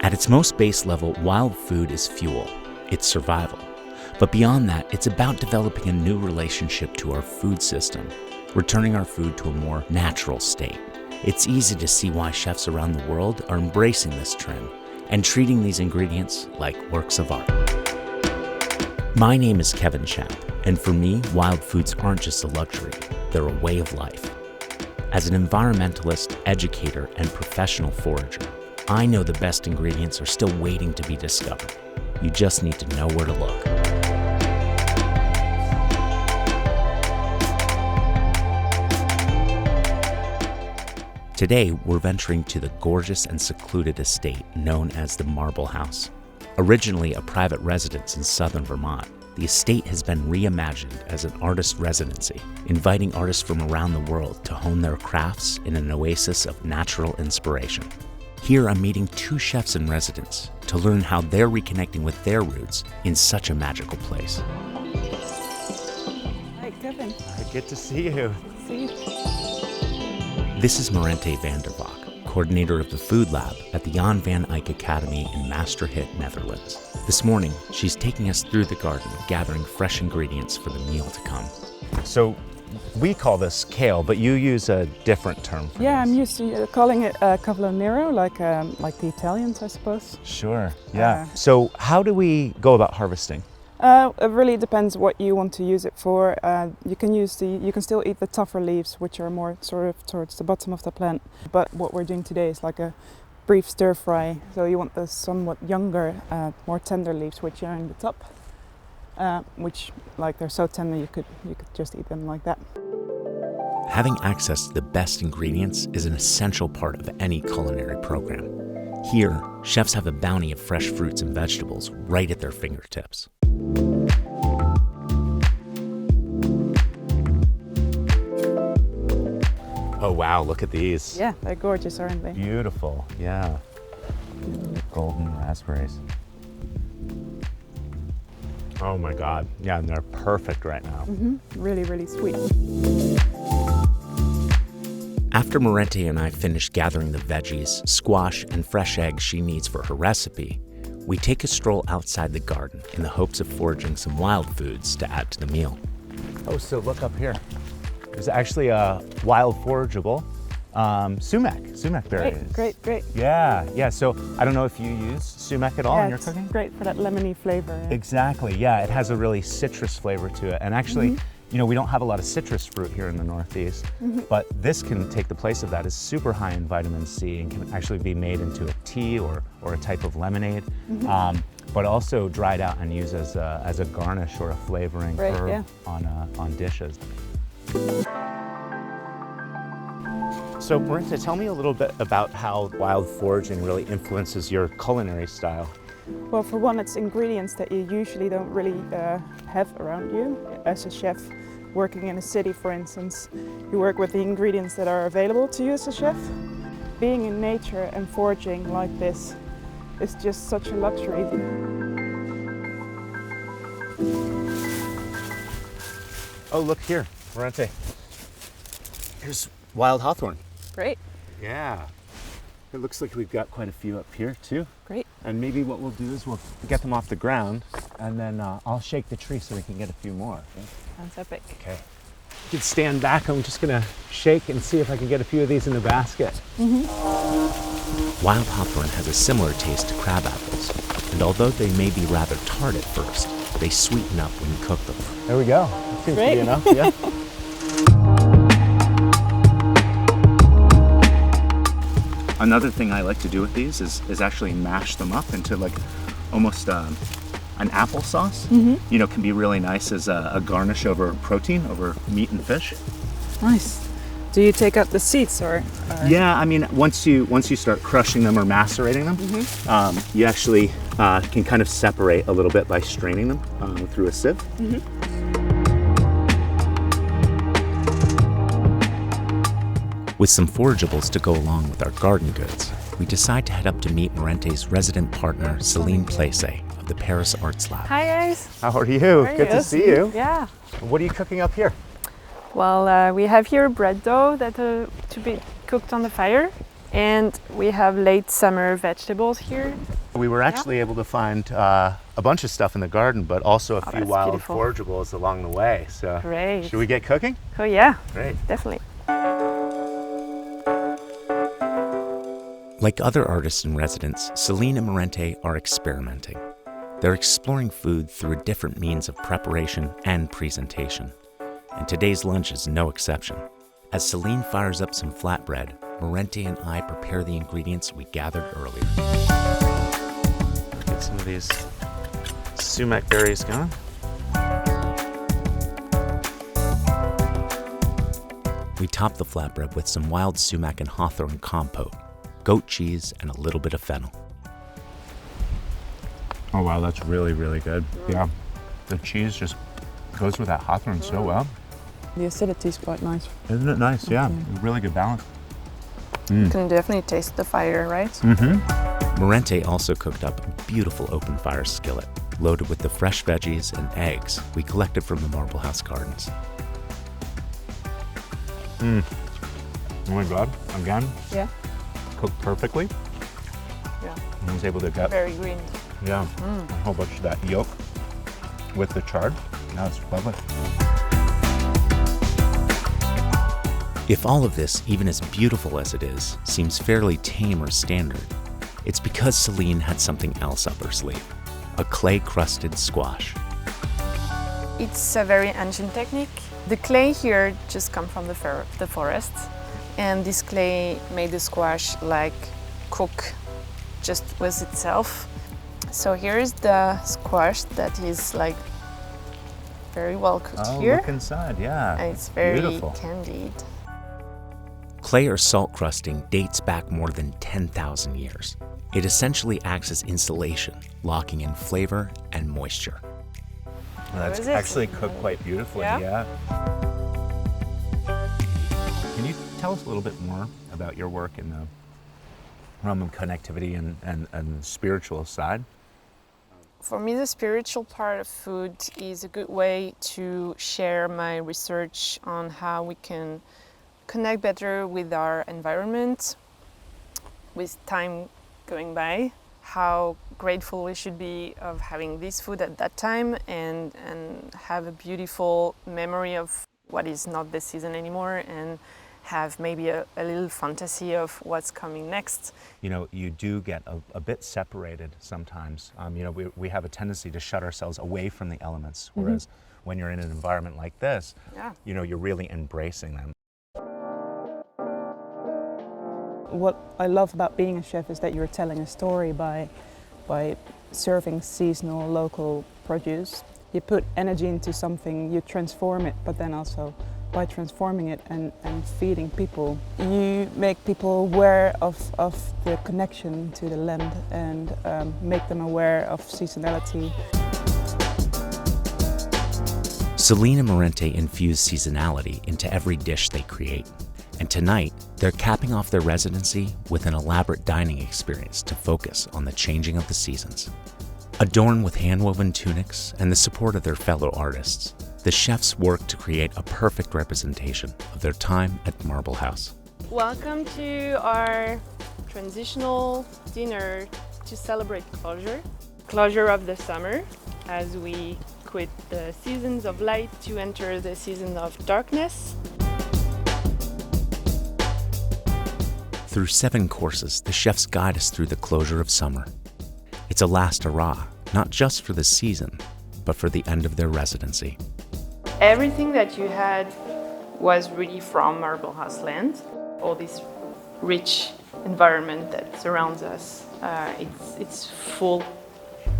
At its most base level, wild food is fuel. It's survival. But beyond that, it's about developing a new relationship to our food system, returning our food to a more natural state. It's easy to see why chefs around the world are embracing this trend and treating these ingredients like works of art. My name is Kevin Chapp, and for me, wild foods aren't just a luxury, they're a way of life. As an environmentalist, educator, and professional forager, I know the best ingredients are still waiting to be discovered. You just need to know where to look. Today, we're venturing to the gorgeous and secluded estate known as the Marble House. Originally a private residence in southern Vermont, the estate has been reimagined as an artist residency, inviting artists from around the world to hone their crafts in an oasis of natural inspiration. Here I'm meeting two chefs in residence to learn how they're reconnecting with their roots in such a magical place. Hi, Kevin. Good to see you. See you. This is Marente van der Valk, coordinator of the food lab at the Jan van Eyck Academy in Maastricht, Netherlands. This morning, she's taking us through the garden, gathering fresh ingredients for the meal to come. So we call this kale, but you use a different term for Yeah, this. I'm used to calling it cavolo nero, like the Italians, I suppose. Sure, yeah. So how do we go about harvesting? It really depends what you want to use it for. You can still eat the tougher leaves, which are more sort of towards the bottom of the plant. But what we're doing today is like a brief stir fry. So you want the somewhat younger, more tender leaves, which are in the top, which like they're so tender you could just eat them like that. Having access to the best ingredients is an essential part of any culinary program. Here, chefs have a bounty of fresh fruits and vegetables right at their fingertips. Oh wow, look at these. Yeah, they're gorgeous, aren't they? Beautiful, yeah. Golden raspberries. Oh my God, yeah, and they're perfect right now. Really, really sweet. After Marente and I finish gathering the veggies, squash, and fresh eggs she needs for her recipe, we take a stroll outside the garden in the hopes of foraging some wild foods to add to the meal. Oh, so look up here. There's actually a wild forageable sumac berries. Great. Yeah. So I don't know if you use sumac at all in your it's cooking? great for that lemony flavor. Yeah. Exactly, yeah. It has a really citrus flavor to it. And actually, you know, we don't have a lot of citrus fruit here in the Northeast, but this can take the place of that. It's super high in vitamin C and can actually be made into a tea or a type of lemonade, but also dried out and used as a garnish or a flavoring herb on dishes. So Marente, tell me a little bit about how wild foraging really influences your culinary style. Well, for one, it's ingredients that you usually don't really have around you. As a chef working in a city, for instance, you work with the ingredients that are available to you as a chef. Being in nature and foraging like this is just such a luxury. Oh, look here, Marente. Here's wild hawthorn. Great. Yeah. It looks like we've got quite a few up here too. Great. And maybe what we'll do is we'll get them off the ground and then I'll shake the tree so we can get a few more. Okay? Sounds epic. Okay. You can stand back. I'm just gonna shake and see if I can get a few of these in the basket. Wild hawthorn has a similar taste to crab apples. And although they may be rather tart at first, they sweeten up when you cook them. There we go. That seems to be enough, yeah. Another thing I like to do with these is actually mash them up into like almost an applesauce. You know, can be really nice as a garnish over protein, over meat and fish. Nice. Do you take out the seeds or? Yeah, I mean, once you start crushing them or macerating them, you actually can kind of separate a little bit by straining them through a sieve. With some forageables to go along with our garden goods, we decide to head up to meet Marente's resident partner, Celine of the Paris Arts Lab. Hi guys. How are you? Good to see you. Yeah. What are you cooking up here? Well, we have here bread dough that to be cooked on the fire. And we have late summer vegetables here. We were actually able to find a bunch of stuff in the garden, but also a few wild beautiful. forageables along the way. So Great. should we get cooking? Oh yeah, Great. definitely. Like other artists in residence, Celine and Marente are experimenting. They're exploring food through a different means of preparation and presentation. And today's lunch is no exception. As Celine fires up some flatbread, Marente and I prepare the ingredients we gathered earlier. Get some of these sumac berries going. We top the flatbread with some wild sumac and hawthorn compote, goat cheese, and a little bit of fennel. Oh wow, that's really, really good. Yeah, the cheese just goes with that hawthorn so well. The acidity is quite nice. Isn't it nice? Yeah, really good balance. You can definitely taste the fire, right? Marente also cooked up a beautiful open fire skillet, loaded with the fresh veggies and eggs we collected from the Marble House gardens. Oh my God, again, Yeah. cooked perfectly. Yeah. I was able to get Very green. a whole bunch of that yolk with the chard. That's lovely. If all of this, even as beautiful as it is, seems fairly tame or standard, it's because Celine had something else up her sleeve, a clay-crusted squash. It's a very ancient technique. The clay here just comes from the forest, and this clay made the squash like cook just with itself. So here's the squash that is like very well cooked here. Look inside, yeah. And it's very beautiful. candied. Clay or salt crusting dates back more than 10,000 years. It essentially acts as insulation, locking in flavor and moisture. That's actually cooked quite beautifully, yeah. Can you tell us a little bit more about your work in the realm of connectivity and the spiritual side? For me, the spiritual part of food is a good way to share my research on how we can connect better with our environment, with time going by, how grateful we should be of having this food at that time, and have a beautiful memory of what is not the season anymore, and have maybe a little fantasy of what's coming next. You know, you do get a bit separated sometimes. You know, we have a tendency to shut ourselves away from the elements, whereas when you're in an environment like this, you know, you're really embracing them. What I love about being a chef is that you're telling a story by serving seasonal, local produce. You put energy into something, you transform it, but then also by transforming it and feeding people, you make people aware of the connection to the land and make them aware of seasonality. Celine and Marente infuse seasonality into every dish they create. And tonight, they're capping off their residency with an elaborate dining experience to focus on the changing of the seasons. Adorned with hand-woven tunics and the support of their fellow artists, the chefs work to create a perfect representation of their time at Marble House. Welcome to our transitional dinner to celebrate closure of the summer, as we quit the seasons of light to enter the season of darkness. Through 7 courses, the chefs guide us through the closure of summer. It's a last hurrah, not just for the season, but for the end of their residency. Everything that you had was really from Marble House land. All this rich environment that surrounds us, it's full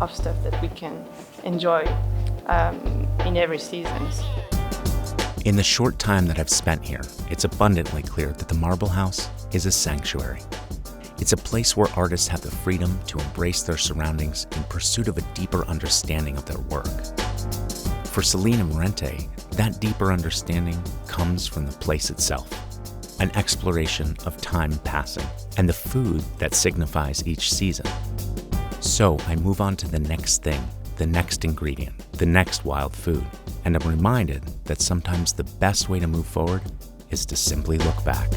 of stuff that we can enjoy in every season. In the short time that I've spent here, it's abundantly clear that the Marble House is a sanctuary. It's a place where artists have the freedom to embrace their surroundings in pursuit of a deeper understanding of their work. For Celine and Marente, that deeper understanding comes from the place itself, an exploration of time passing and the food that signifies each season. So I move on to the next thing, the next ingredient, the next wild food, and I'm reminded that sometimes the best way to move forward is to simply look back.